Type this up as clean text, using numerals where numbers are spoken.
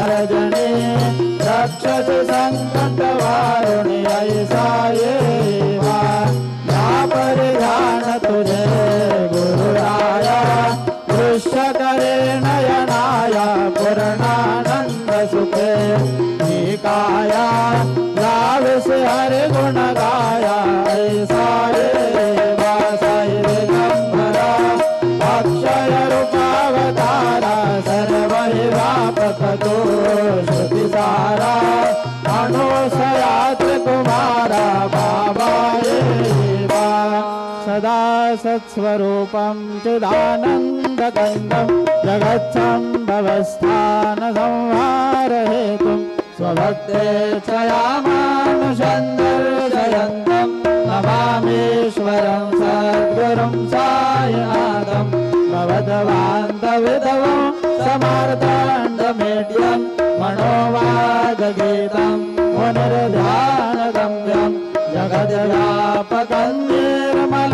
अर्जने रक्षसि संकटवारुणि ऐसा ये वा या परिधान तुझे गुरुराया दृश्य करे नयनाया पूर्णानंद सुखे काया लाविस हरि गुण गाया ऐसा ये वासाई दिगंबरा अक्षय रूपावतारा सर्वहि व्यापक तो श्रुति सारा अनुसयात्र कुमारा बाबा ये वा सदा सत्स्वरूपं चिदानन्दगन्धं जगत्सम्भवस्थान संहारहेतुं स्वभक्तेच्छयामानुषं दर्शयन्तं नमामीश्वरं सद्गुरुं साईनाथं भवद्वान्तविधवं समार्ताण्डमेड्यं मनोवागगीतं मुनिर्ध्यानगम्यं जगद्व्यापकं निर्मलं